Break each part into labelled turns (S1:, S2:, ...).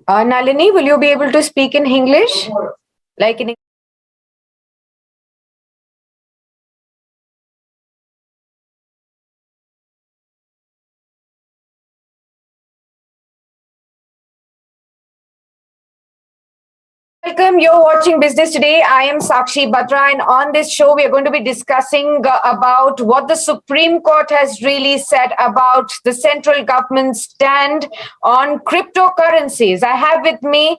S1: Nalini, will you be able to speak in English? Like in Welcome, you're watching Business Today. I am Sakshi Batra, and on this show, we are going to be discussing about what the Supreme Court has really said about the central government's stand on cryptocurrencies. I have with me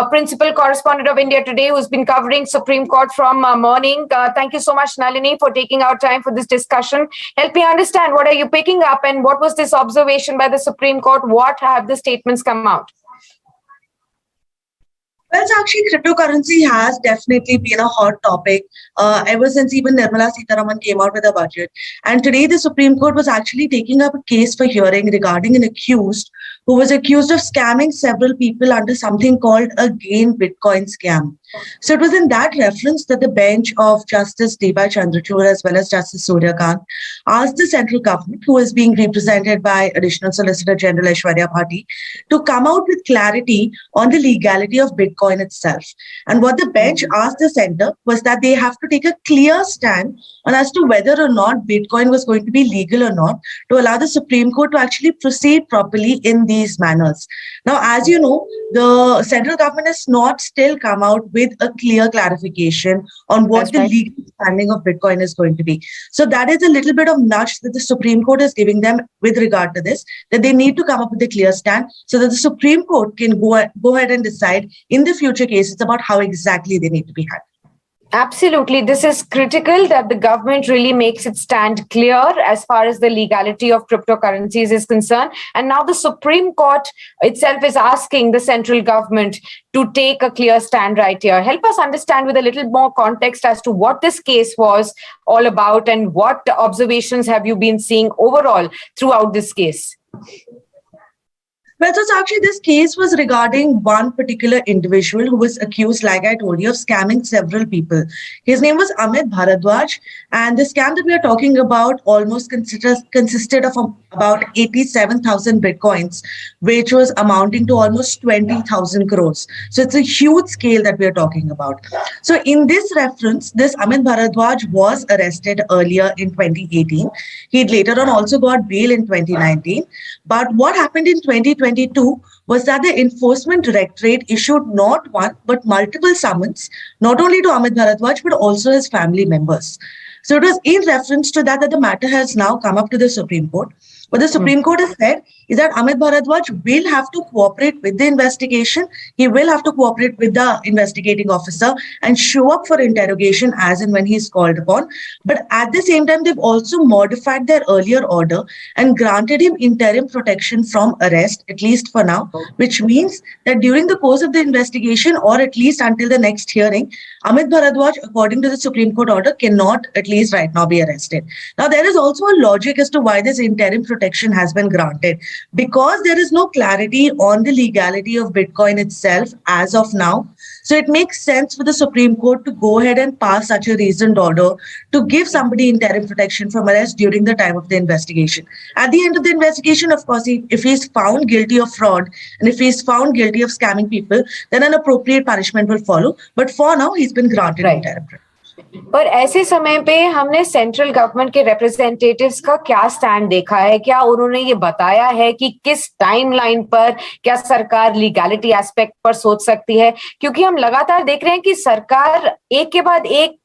S1: principal correspondent of India Today, who's been covering Supreme Court from morning. Thank you so much, Nalini, for taking out time for this discussion. Help me understand, what are you picking up, and what was this observation by the Supreme Court? What have the statements come out?
S2: Well, actually, cryptocurrency has definitely been a hot topic ever since even Nirmala Sitharaman came out with a budget. And today, the Supreme Court was actually taking up a case for hearing regarding an accused who was accused of scamming several people under something called a gain Bitcoin scam. So it was in that reference that the bench of Justice D.Y. Chandrachud as well as Justice Surya Kant asked the central government, who is being represented by Additional Solicitor General Aishwarya Bhati, to come out with clarity on the legality of Bitcoin itself. And what the bench asked the center was that they have to take a clear stand on as to whether or not Bitcoin was going to be legal or not, to allow the Supreme Court to actually proceed properly in these manners. Now, as you know, the central government has not still come out with a clear clarification on what the legal standing of Bitcoin is going to be. So that is a little bit of nudge that the Supreme Court is giving them with regard to this, that they need to come up with a clear stand so that the Supreme Court can go ahead and decide in the future cases about how exactly they need to be handled.
S1: Absolutely. This is critical that the government really makes its stand clear as far as the legality of cryptocurrencies is concerned. And now the Supreme Court itself is asking the central government to take a clear stand right here. Help us understand with a little more context as to what this case was all about and what observations have you been seeing overall throughout this case?
S2: Well, so actually this case was regarding one particular individual who was accused, like I told you, of scamming several people. His name was Amit Bharadwaj, and the scam that we are talking about almost consisted of about 87,000 Bitcoins, which was amounting to almost 20,000 crores. So it's a huge scale that we are talking about. So in this reference, this Amit Bharadwaj was arrested earlier in 2018. He later on also got bail in 2019. But what happened in 2022 was that the Enforcement Directorate issued not one, but multiple summons, not only to Amit Bharadwaj, but also his family members. So it was in reference to that the matter has now come up to the Supreme Court. What the Supreme Court has said is that Amit Bharadwaj will have to cooperate with the investigation. He will have to cooperate with the investigating officer and show up for interrogation as and when he is called upon. But at the same time, they've also modified their earlier order and granted him interim protection from arrest, at least for now, which means that during the course of the investigation, or at least until the next hearing, Amit Bharadwaj, according to the Supreme Court order, cannot at least right now be arrested. Now, there is also a logic as to why this interim protection has been granted, because there is no clarity on the legality of Bitcoin itself as of now. So it makes sense for the Supreme Court to go ahead and pass such a reasoned order to give somebody interim protection from arrest during the time of the investigation. At the end of the investigation, of course, if he is found guilty of fraud and if he is found guilty of scamming people, then an appropriate punishment will follow. But for now, he's been granted interim protection.
S1: पर ऐसे समय पे हमने central government के representatives का क्या stand देखा है? क्या उन्होंने ये बताया है कि किस टाइमलाइन पर क्या सरकार लीगैलिटी एस्पेक्ट पर सोच सकती है? क्योंकि हम लगातार देख रहे हैं कि सरकार एक के बाद एक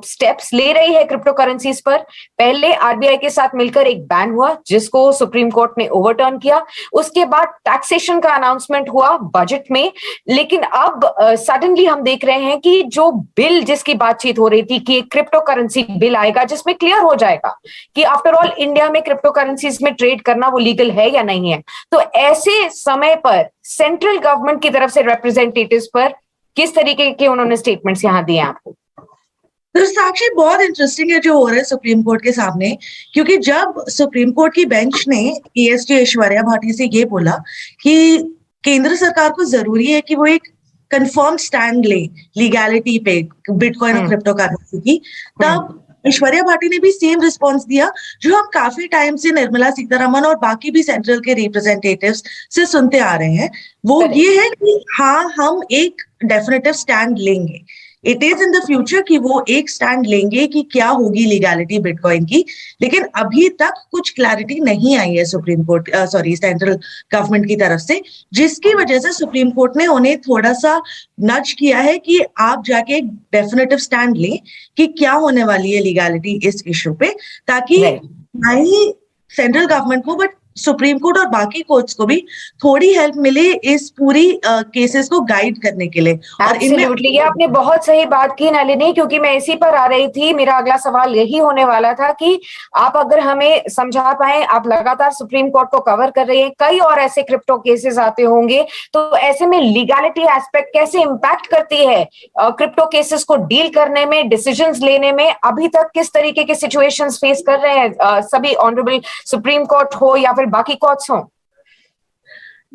S1: स्टेप्स ले रही है क्रिप्टो करेंसीज पर। पहले आरबीआई के साथ मिलकर एक बैन हुआ जिसको सुप्रीम कोर्ट ने ओवरटर्न किया, उसके बाद टैक्सेशन का अनाउंसमेंट हुआ बजट में, लेकिन अब सडनली हम देख रहे हैं कि जो बिल जिसकी बातचीत हो रही थी कि क्रिप्टो करेंसी बिल आएगा जिसमें क्लियर हो जाएगा कि आफ्टर ऑल इंडिया में क्रिप्टो करेंसीज में ट्रेड करना वो लीगल है या नहीं है। तो ऐसे समय पर सेंट्रल गवर्नमेंट की तरफ से रिप्रेजेंटेटिव्स पर किस तरीके के उन्होंने स्टेटमेंट्स यहाँ दिए आपको?
S2: साक्षी, बहुत इंटरेस्टिंग है जो हो रहा है सुप्रीम कोर्ट के सामने, क्योंकि जब सुप्रीम कोर्ट की बेंच ने एएसटी ऐश्वर्या भाटी से ये बोला कि केंद्र सरकार को जरूरी है कि वो एक कंफर्म स्टैंड ले लीगैलिटी पे बिटकॉइन और क्रिप्टो करेंसी की, तब ऐश्वर्या भाटी ने भी सेम रिस्पॉन्स दिया जो हम काफी टाइम से निर्मला सीतारमण और बाकी भी सेंट्रल के रिप्रेजेंटेटिव्स से सुनते आ रहे हैं। वो ये है कि हाँ, हम एक डेफिनेटिव स्टैंड लेंगे। It is in the future कि वो एक स्टैंड लेंगे कि क्या होगी लीगैलिटी बिटकॉइन की, लेकिन अभी तक कुछ क्लैरिटी नहीं आई है सुप्रीम कोर्ट सेंट्रल गवर्नमेंट की तरफ से, जिसकी वजह से सुप्रीम कोर्ट ने उन्हें थोड़ा सा नज किया है कि आप जाके एक डेफिनेटिव स्टैंड लें कि क्या होने वाली है लीगैलिटी इस इशू पे, ताकि ना ही सेंट्रल गवर्नमेंट को बट सुप्रीम कोर्ट और बाकी कोर्ट्स को भी थोड़ी हेल्प मिले इस पूरी केसेस को गाइड करने के लिए। और
S1: एब्सोल्युटली, ये आपने बहुत सही बात की नलिनी, क्योंकि मैं इसी पर आ रही थी। मेरा अगला सवाल यही होने वाला था कि आप अगर हमें समझा पाए, आप लगातार सुप्रीम कोर्ट को कवर कर रही हैं, कई और ऐसे क्रिप्टो केसेस आते होंगे, तो ऐसे में लीगैलिटी एस्पेक्ट कैसे इम्पैक्ट करती है क्रिप्टो केसेस को डील करने में, डिसीजंस लेने में? अभी तक किस तरीके के सिचुएशंस फेस कर रहे हैं सभी ऑनरेबल सुप्रीम कोर्ट हो या फिर बाकी कोर्ट्स हो?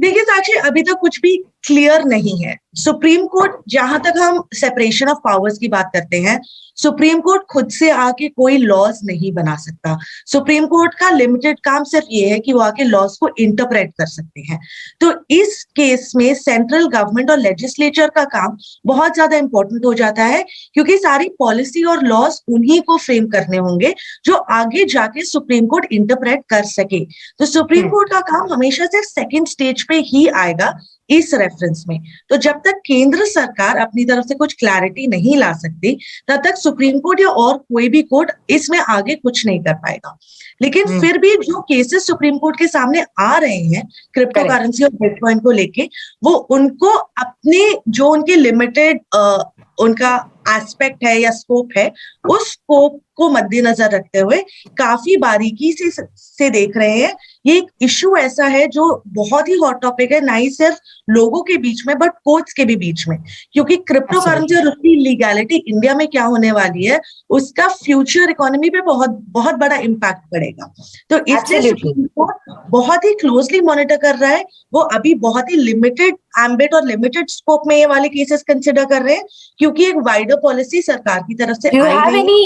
S2: देखिए साक्षी, अभी तक कुछ भी क्लियर नहीं है। सुप्रीम कोर्ट, जहां तक हम सेपरेशन ऑफ पावर्स की बात करते हैं, सुप्रीम कोर्ट खुद से आके कोई लॉज नहीं बना सकता। सुप्रीम कोर्ट का लिमिटेड काम सिर्फ ये है कि वो आके लॉज को इंटरप्रेट कर सकते हैं। तो इस केस में सेंट्रल गवर्नमेंट और लेजिस्लेचर का काम बहुत ज्यादा इंपॉर्टेंट हो जाता है, क्योंकि सारी पॉलिसी और लॉज उन्हीं को फ्रेम करने होंगे जो आगे जाके सुप्रीम कोर्ट इंटरप्रेट कर सके। तो सुप्रीम कोर्ट का काम हमेशा सिर्फ सेकेंड स्टेज पे ही आएगा इस रेफरेंस में। तो जब तक केंद्र सरकार अपनी तरफ से कुछ क्लैरिटी नहीं ला सकती, तब तक सुप्रीम कोर्ट या और कोई भी कोर्ट इसमें आगे कुछ नहीं कर पाएगा। लेकिन फिर भी जो केसेस सुप्रीम कोर्ट के सामने आ रहे हैं क्रिप्टो करेंसी और बिटकॉइन को लेके, वो उनको अपने जो उनके लिमिटेड उनका एस्पेक्ट है या स्कोप है, उस स्कोप को मद्देनजर रखते हुए काफी बारीकी से देख रहे हैं। ये एक इश्यू ऐसा है जो बहुत ही हॉट टॉपिक है, ना ही सिर्फ लोगों के बीच में बट कोर्ट्स के भी बीच में, क्योंकि क्रिप्टो करेंसी और उसकी लीगैलिटी इंडिया में क्या होने वाली है, उसका फ्यूचर इकोनॉमी पे बहुत बहुत बड़ा इम्पैक्ट पड़ेगा। तो इसलिए सुप्रीम कोर्ट बहुत ही क्लोजली मॉनिटर कर रहा है। वो अभी बहुत ही लिमिटेड एम्बिट और लिमिटेड स्कोप में ये वाले केसेस कंसिडर कर रहे हैं, क्योंकि एक वाइडर पॉलिसी सरकार की तरफ से।
S1: Do you have any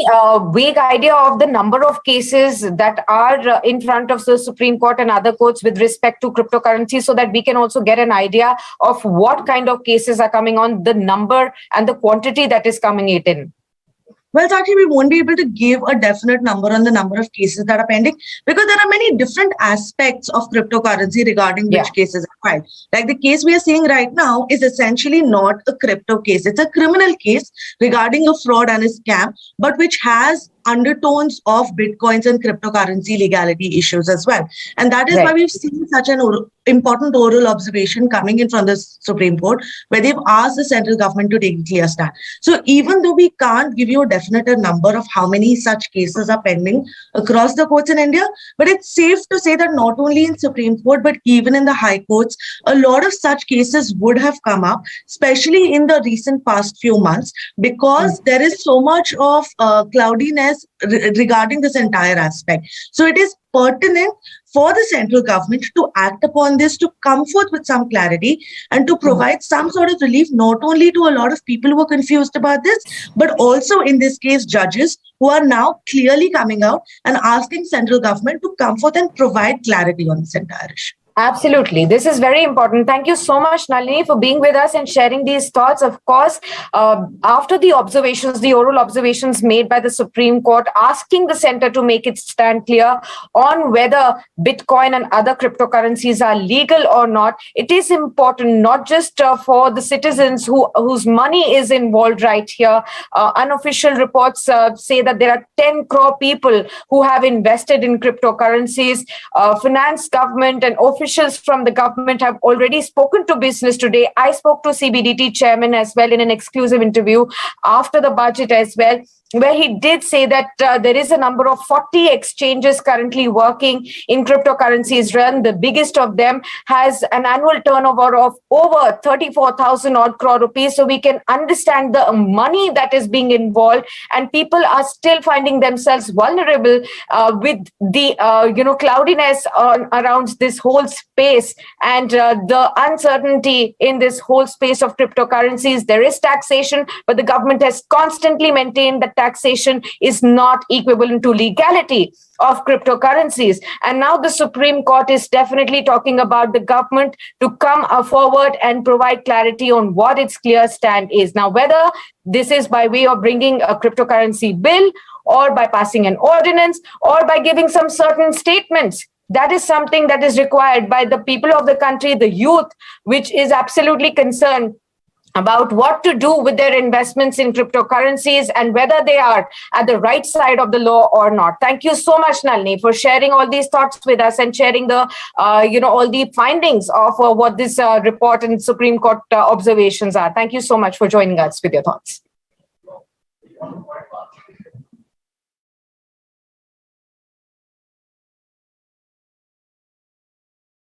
S1: vague idea of the number of cases that are in front of the Supreme Court and other courts with respect to cryptocurrency, so that we can also get an idea of what kind of cases are coming on, the number and the quantity that is coming it in?
S2: Well, actually, we won't be able to give a definite number on the number of cases that are pending, because there are many different aspects of cryptocurrency regarding which cases are filed. Like the case we are seeing right now is essentially not a crypto case. It's a criminal case regarding a fraud and a scam, but which has undertones of bitcoins and cryptocurrency legality issues as well. And that is why we've seen such an important oral observation coming in from the Supreme Court, where they've asked the central government to take a clear stand. So even though we can't give you a definite number of how many such cases are pending across the courts in India, but it's safe to say that not only in Supreme Court, but even in the high courts, a lot of such cases would have come up, especially in the recent past few months, because there is so much of cloudiness regarding this entire aspect. So it is pertinent for the central government to act upon this, to come forth with some clarity and to provide some sort of relief, not only to a lot of people who are confused about this, but also in this case, judges who are now clearly coming out and asking central government to come forth and provide clarity on this entire issue.
S1: Absolutely. This is very important. Thank you so much, Nalini, for being with us and sharing these thoughts. Of course, after the observations, the oral observations made by the Supreme Court, asking the center to make its stand clear on whether Bitcoin and other cryptocurrencies are legal or not, it is important not just for the citizens whose money is involved right here. Unofficial reports say that there are 10 crore people who have invested in cryptocurrencies. Finance, government, and officials from the government have already spoken to Business Today. I spoke to CBDT chairman as well in an exclusive interview after the budget as well, where he did say that there is a number of 40 exchanges currently working in cryptocurrencies realm. The biggest of them has an annual turnover of over 34,000 odd crore rupees. So we can understand the money that is being involved, and people are still finding themselves vulnerable with the cloudiness around this whole space and the uncertainty in this whole space of cryptocurrencies. There is taxation, but the government has constantly maintained that taxation is not equivalent to legality of cryptocurrencies. And now the Supreme Court is definitely talking about the government to come forward and provide clarity on what its clear stand is. Now, whether this is by way of bringing a cryptocurrency bill, or by passing an ordinance, or by giving some certain statements, that is something that is required by the people of the country, the youth, which is absolutely concerned about what to do with their investments in cryptocurrencies and whether they are at the right side of the law or not. Thank you so much, Nalini, for sharing all these thoughts with us and sharing the, all the findings of what this report and Supreme Court observations are. Thank you so much for joining us with your thoughts.